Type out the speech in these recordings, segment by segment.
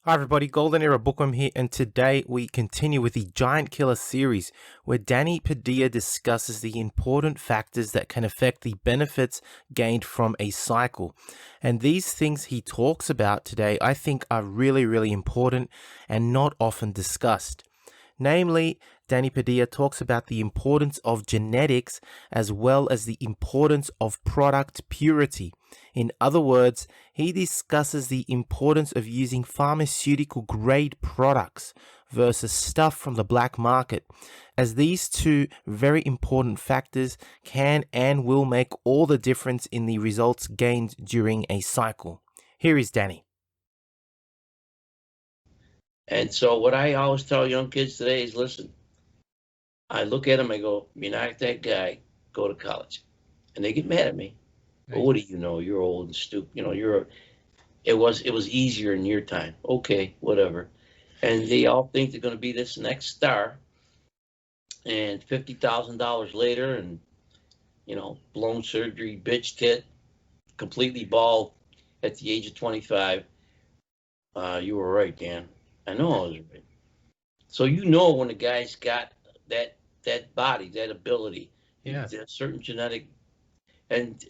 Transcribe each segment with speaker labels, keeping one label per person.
Speaker 1: Hi everybody, Golden Era Bookworm here, and today we continue with the Giant Killer series where Danny Padilla discusses the important factors that can affect the benefits gained from a cycle. And these things he talks about today I think are really important and not often discussed. Namely, Danny Padilla talks about the importance of genetics as well as the importance of product purity. In other words, he discusses the importance of using pharmaceutical grade products versus stuff from the black market, as these two very important factors can and will make all the difference in the results gained during a cycle. Here is Danny.
Speaker 2: And so what I always tell young kids today is, listen, I look at them, I go, you're not that guy, go to college. And they get mad at me. Right. Well, what do you know? You're old and stupid. You know, it was easier in your time. Okay, whatever. And they all think they're going to be this next star. And $50,000 later and, blown surgery, bitch tit, completely bald at the age of 25. You were right, Dan. I know I was right. So when a guy's got that body, that ability, a certain genetic, and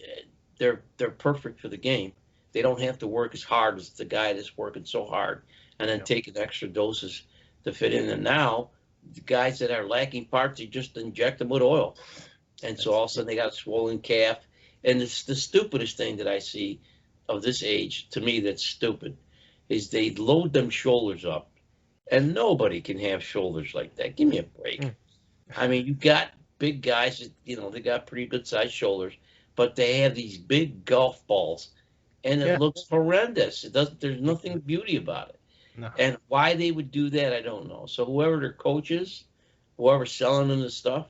Speaker 2: they're perfect for the game. They don't have to work as hard as the guy that's working so hard and then taking extra doses to fit in. And now the guys that are lacking parts, they just inject them with oil. And so all of a sudden they got a swollen calf. And it's the stupidest thing that I see of this age, to me, that's stupid, is they load them shoulders up. And nobody can have shoulders like that. Give me a break. I mean, you got big guys that, they got pretty good sized shoulders, but they have these big golf balls and it looks horrendous. There's nothing beauty about it. No. And why they would do that, I don't know. So whoever their coach is, whoever's selling them the stuff,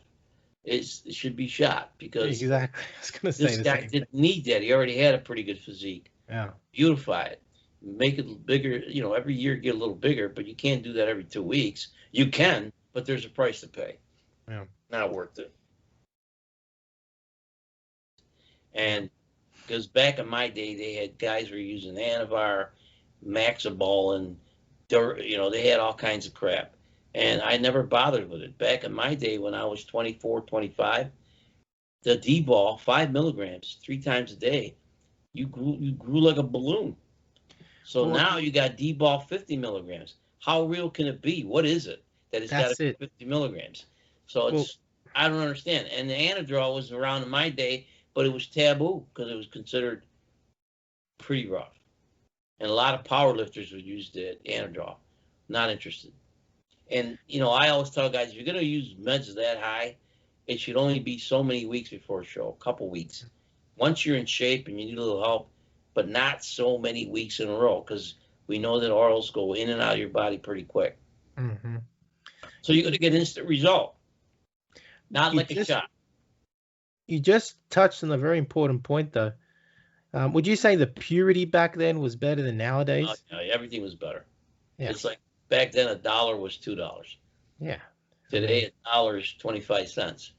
Speaker 2: should be shot, because
Speaker 1: exactly. I was gonna say
Speaker 2: this guy didn't need that. He already had a pretty good physique.
Speaker 1: Yeah.
Speaker 2: Beautify it. Make it bigger, every year get a little bigger, but you can't do that every 2 weeks. You can, but there's a price to pay.
Speaker 1: Yeah.
Speaker 2: Not worth it. And because back in my day, they had guys who were using Anavar, Maxibol, and they had all kinds of crap. And I never bothered with it. Back in my day, when I was 24, 25, the D-ball, 5 milligrams, 3 times a day, you grew like a balloon. So now you got D-ball 50 milligrams. How real can it be? What is it that it's got to be 50 milligrams? So I don't understand. And the Anadrol was around in my day, but it was taboo because it was considered pretty rough. And a lot of power lifters would use the Anadrol. Not interested. And, I always tell guys, if you're going to use meds that high, it should only be so many weeks before a show, a couple weeks. Once you're in shape and you need a little help, but not so many weeks in a row, because we know that orals go in and out of your body pretty quick.
Speaker 1: Mm-hmm.
Speaker 2: So you're going to get instant result, not like a shot.
Speaker 1: You just touched on a very important point, though. Would you say the purity back then was better than nowadays?
Speaker 2: Everything was better.
Speaker 1: Yeah.
Speaker 2: It's like back then $1 was $2.
Speaker 1: Yeah.
Speaker 2: Today $1 is 25 cents.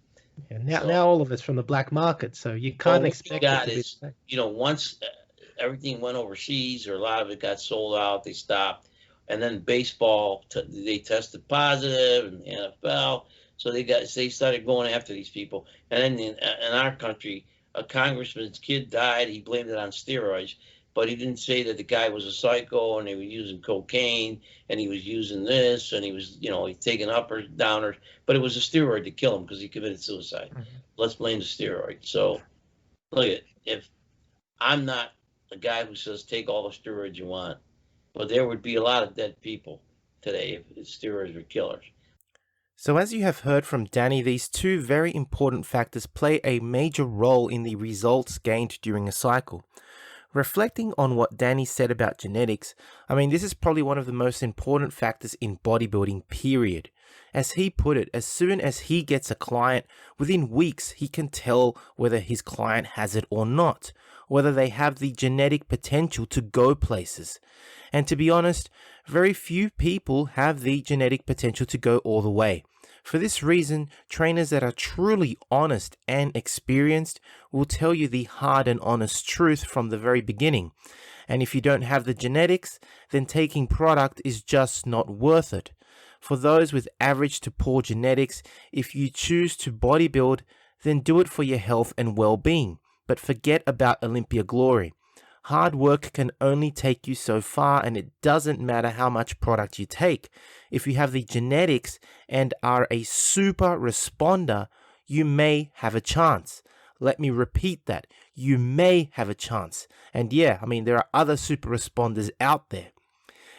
Speaker 1: Yeah. Now all of it's from the black market, so you can't expect it to be.
Speaker 2: Once everything went overseas, or a lot of it got sold out, they stopped. And then baseball, they tested positive, and the NFL, so they started going after these people. And then in our country, a congressman's kid died. He blamed it on steroids, but he didn't say that the guy was a psycho and he was using cocaine and he was using this and he was, he's taking uppers, downers, but it was a steroid to kill him because he committed suicide. Mm-hmm. Let's blame the steroid. So look if I'm not a guy who says take all the steroids you want, but there would be a lot of dead people today if steroids were killers.
Speaker 1: So as you have heard from Danny, these two very important factors play a major role in the results gained during a cycle. Reflecting on what Danny said about genetics, this is probably one of the most important factors in bodybuilding, period. As he put it, as soon as he gets a client, within weeks he can tell whether his client has it or not, whether they have the genetic potential to go places. And to be honest, very few people have the genetic potential to go all the way. For this reason, trainers that are truly honest and experienced will tell you the hard and honest truth from the very beginning. And if you don't have the genetics, then taking product is just not worth it. For those with average to poor genetics, if you choose to bodybuild, then do it for your health and well-being, but forget about Olympia glory. Hard work can only take you so far, and it doesn't matter how much product you take. If you have the genetics and are a super responder, you may have a chance. Let me repeat that. You may have a chance. And yeah, there are other super responders out there.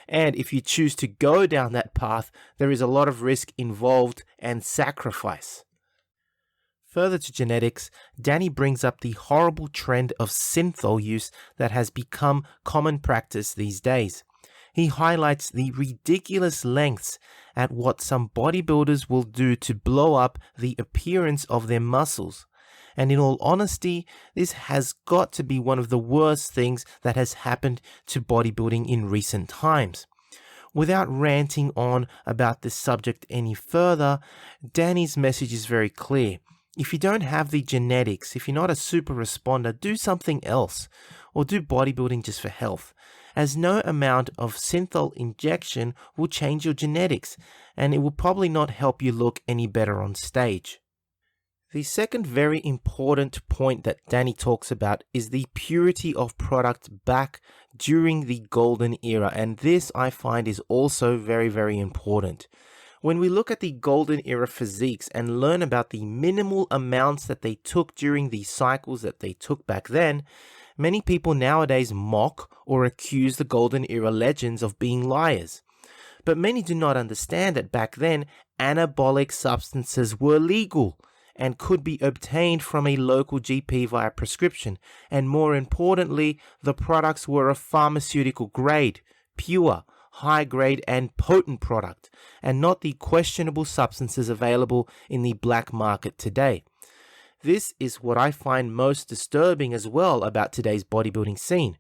Speaker 1: And if you choose to go down that path, there is a lot of risk involved and sacrifice. Further to genetics, Danny brings up the horrible trend of synthol use that has become common practice these days. He highlights the ridiculous lengths at what some bodybuilders will do to blow up the appearance of their muscles. And in all honesty, this has got to be one of the worst things that has happened to bodybuilding in recent times. Without ranting on about this subject any further, Danny's message is very clear. If you don't have the genetics, if you're not a super responder, do something else, or do bodybuilding just for health, as no amount of synthol injection will change your genetics, and it will probably not help you look any better on stage. The second very important point that Danny talks about is the purity of product back during the golden era, and this I find is also very, very important. When we look at the golden era physiques and learn about the minimal amounts that they took during the cycles that they took back then, many people nowadays mock or accuse the golden era legends of being liars. But many do not understand that back then, anabolic substances were legal and could be obtained from a local GP via prescription, and more importantly, the products were of pharmaceutical grade, pure, high grade and potent product, and not the questionable substances available in the black market today. This is what I find most disturbing as well about today's bodybuilding scene.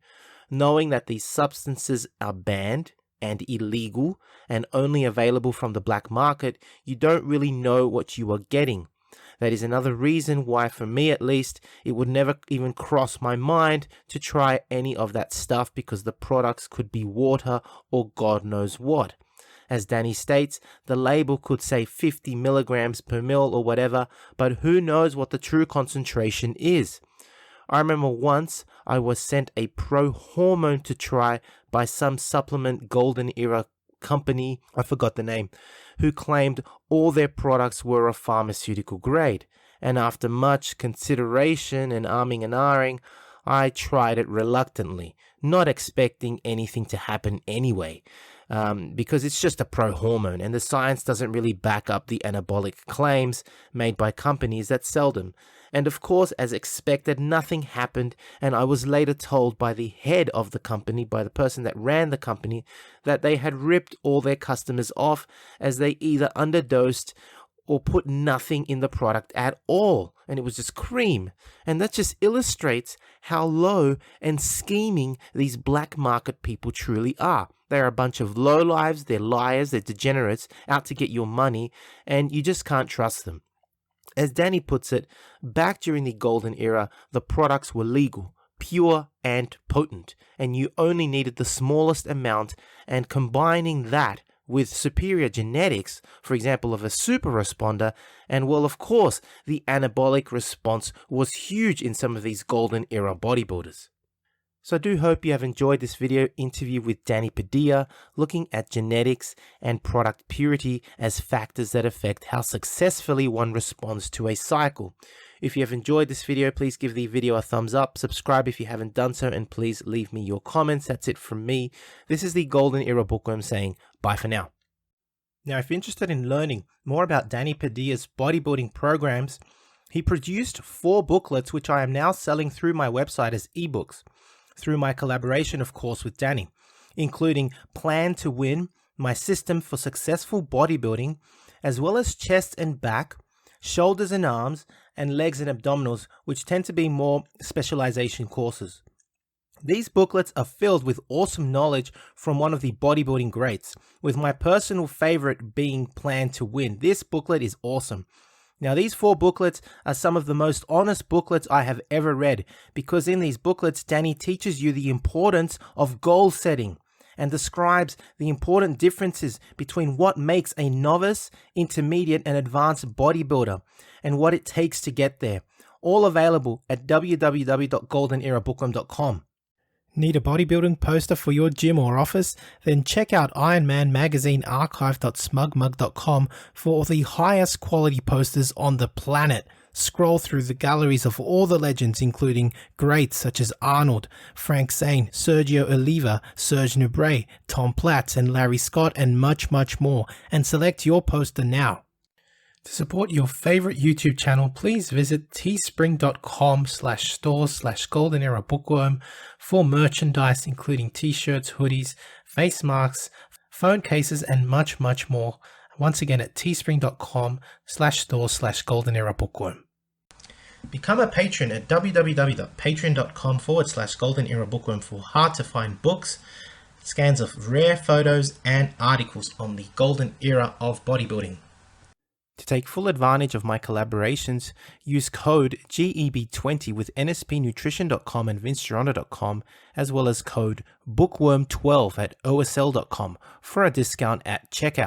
Speaker 1: Knowing that these substances are banned and illegal and only available from the black market, you don't really know what you are getting. That is another reason why, for me at least, it would never even cross my mind to try any of that stuff, because the products could be water or God knows what. As Danny states, the label could say 50 milligrams per mil or whatever, but who knows what the true concentration is. I remember once I was sent a pro-hormone to try by some supplement golden era company, I forgot the name, who claimed all their products were of pharmaceutical grade. And after much consideration and arming and ahhing, I tried it reluctantly, not expecting anything to happen anyway, because it's just a pro-hormone and the science doesn't really back up the anabolic claims made by companies that sell them. And of course, as expected, nothing happened, and I was later told by the head of the company, by the person that ran the company, that they had ripped all their customers off as they either underdosed or put nothing in the product at all, and it was just cream. And that just illustrates how low and scheming these black market people truly are. They're a bunch of lowlives, they're liars, they're degenerates out to get your money, and you just can't trust them. As Danny puts it, back during the golden era, the products were legal, pure and potent, and you only needed the smallest amount, and combining that with superior genetics, for example, of a super responder, and well, of course, the anabolic response was huge in some of these golden era bodybuilders. So I do hope you have enjoyed this video interview with Danny Padilla, looking at genetics and product purity as factors that affect how successfully one responds to a cycle. If you have enjoyed this video, please give the video a thumbs up, subscribe if you haven't done so, and please leave me your comments. That's it from me. This is the Golden Era Bookworm saying bye for now. Now, if you're interested in learning more about Danny Padilla's bodybuilding programs, he produced 4 booklets which I am now selling through my website as ebooks, through my collaboration, of course, with Danny, including Plan to Win, my system for successful bodybuilding, as well as chest and back, shoulders and arms, and legs and abdominals, which tend to be more specialization courses. These booklets are filled with awesome knowledge from one of the bodybuilding greats, with my personal favorite being Plan to Win. This booklet is awesome. Now, these 4 booklets are some of the most honest booklets I have ever read, because in these booklets, Danny teaches you the importance of goal setting and describes the important differences between what makes a novice, intermediate, and advanced bodybuilder and what it takes to get there. All available at www.goldenerabookworm.com. Need a bodybuilding poster for your gym or office? Then check out Ironman Magazine archive.smugmug.com for the highest quality posters on the planet. Scroll through the galleries of all the legends, including greats such as Arnold, Frank Zane, Sergio Oliva, Serge Nubret, Tom Platz, and Larry Scott, and much, much more, and select your poster now. To support your favorite YouTube channel, please visit teespring.com/store/goldenerabookworm for merchandise including t-shirts, hoodies, face masks, phone cases, and much, much more. Once again at teespring.com/store/goldenerabookworm. Become a patron at www.patreon.com/goldenerabookworm for hard to find books, scans of rare photos, and articles on the golden era of bodybuilding. To take full advantage of my collaborations, use code GEB20 with nspnutrition.com and vincegeronda.com, as well as code bookworm12 at osl.com for a discount at checkout.